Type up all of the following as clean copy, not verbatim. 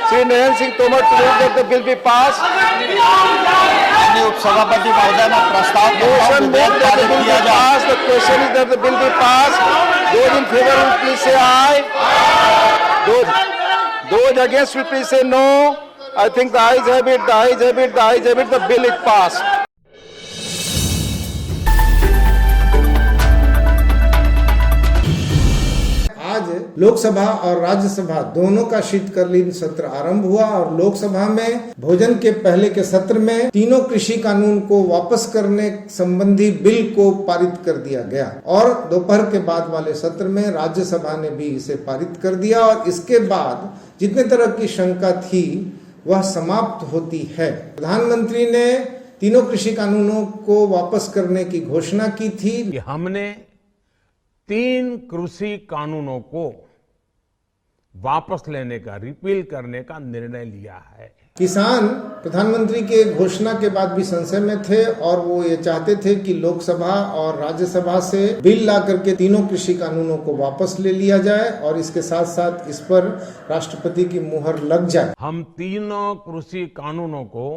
Shri Narendra Singh Tomar to move that the bill be pass. उपसभापति महोदय ने प्रस्ताव motion that the bill be pass. The question is that the bill be pass. Those in favor will please say aye. Those against will please say no. I think the ayes have it. The ayes have it. The ayes have it. The bill is passed. आज लोकसभा और राज्यसभा दोनों का शीतकालीन सत्र आरंभ हुआ और लोकसभा में भोजन के पहले के सत्र में तीनों कृषि कानून को वापस करने संबंधी बिल को पारित कर दिया गया और दोपहर के बाद वाले सत्र में राज्यसभा ने भी इसे पारित कर दिया और इसके बाद जितने तरह की शंका थी वह समाप्त होती है। प्रधानमंत्री ने तीनों कृषि कानूनों को वापस करने की घोषणा की थी। हमने 3 कृषि कानूनों को वापस लेने का, रिपील करने का निर्णय लिया है। किसान प्रधानमंत्री के घोषणा के बाद भी संशय में थे और वो ये चाहते थे कि लोकसभा और राज्यसभा से बिल ला करके तीनों कृषि कानूनों को वापस ले लिया जाए और इसके साथ साथ इस पर राष्ट्रपति की मुहर लग जाए। हम तीनों कृषि कानूनों को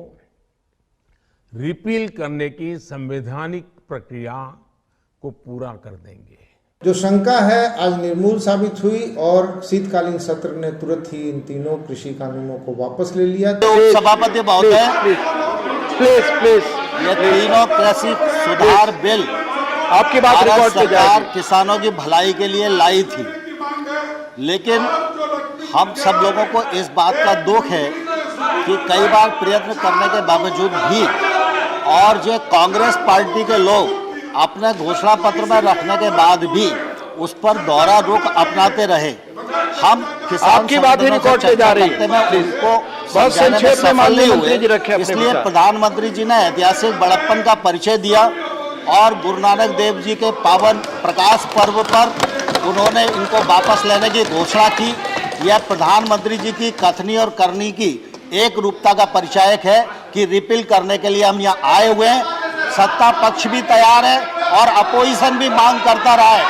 रिपील करने की संवैधानिक प्रक्रिया को पूरा कर देंगे। जो शंका है आज निर्मूल साबित हुई और शीतकालीन सत्र ने तुरंत ही इन तीनों कृषि कानूनों को वापस ले लिया। सभापति महोदय, प्लीज ये तीनों कृषि सुधार बिल आपकी बात रिकॉर्ड की सरकार किसानों की भलाई के लिए लाई थी, लेकिन हम सब लोगों को इस बात का दुख है कि कई बार प्रयत्न करने के बावजूद भी और जो कांग्रेस पार्टी के लोग अपने घोषणा पत्र में रखने के बाद भी उस पर दोहरा रुख अपनाते रहे। हम किसान आपकी बात ही रिकॉर्ड पे जा रही है, उनको संक्षेप में माननीय मंत्री जी रखे। इसलिए प्रधानमंत्री जी ने ऐतिहासिक बड़प्पन का परिचय दिया और गुरु नानक देव जी के पावन प्रकाश पर्व पर उन्होंने इनको वापस लेने की घोषणा की। यह प्रधानमंत्री जी की कथनी और करनी की एक रूपता का परिचायक है कि रिपील करने के लिए हम यहाँ आए हुए हैं। सत्ता पक्ष भी तैयार है और अपोजिशन भी मांग करता रहा है,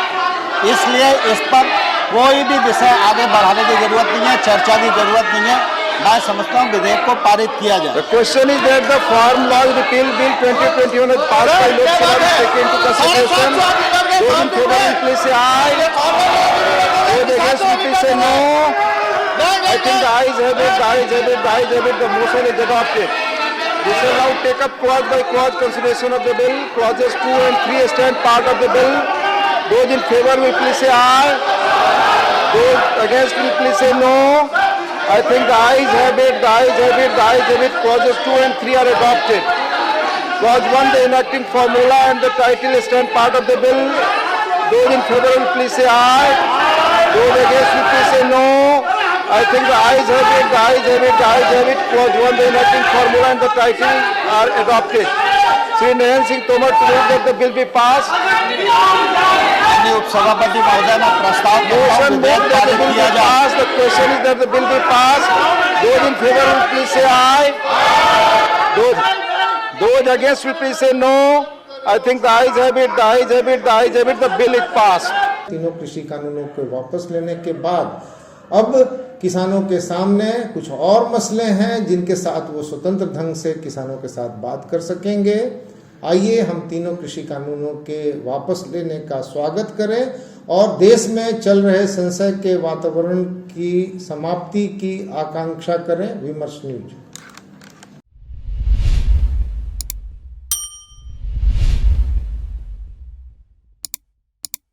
इसलिए इस पर कोई भी विषय आगे बढ़ाने की जरूरत नहीं है, चर्चा की जरूरत नहीं है। मैं समझता हूँ विधेयक को पारित किया जाए। The question is that the farm law repeal bill 2021 is passed by Lok Sabha to take into consideration. Those in favor will please say aye. Those against will please say no. I think the ayes have it. The ayes have it. The ayes have it. The motion is adopted. We shall now take up clause by clause consideration of the bill. Clauses 2 and 3 stand part of the bill. Those in favor will please say aye. Those against will please say no. I think the ayes have it. The ayes have it. The ayes have it. Clauses 2 and 3 are adopted. Clause 1, the enacting formula and the title stand part of the bill. Those in favor will please say aye. Those against will please say no. I think the ayes have it, the ayes have it, the ayes have it. Clause 1, the enacting formula and the title are adopted. Shri Narayan Singh Tomar to move that the bill be passed. उपसभापति महोदय ने प्रस्ताव Motion moved that the bill be passed. The question is that the bill be passed. Those in favor will please say aye. Those against will please say no. I think the ayes have it, the ayes have it, the ayes have it. The bill is passed. तीनों कृषि कानूनों को वापस लेने के बाद अब किसानों के सामने कुछ और मसले हैं जिनके साथ वो स्वतंत्र ढंग से किसानों के साथ बात कर सकेंगे। आइए हम तीनों कृषि कानूनों के वापस लेने का स्वागत करें और देश में चल रहे संशय के वातावरण की समाप्ति की आकांक्षा करें। विमर्श न्यूज।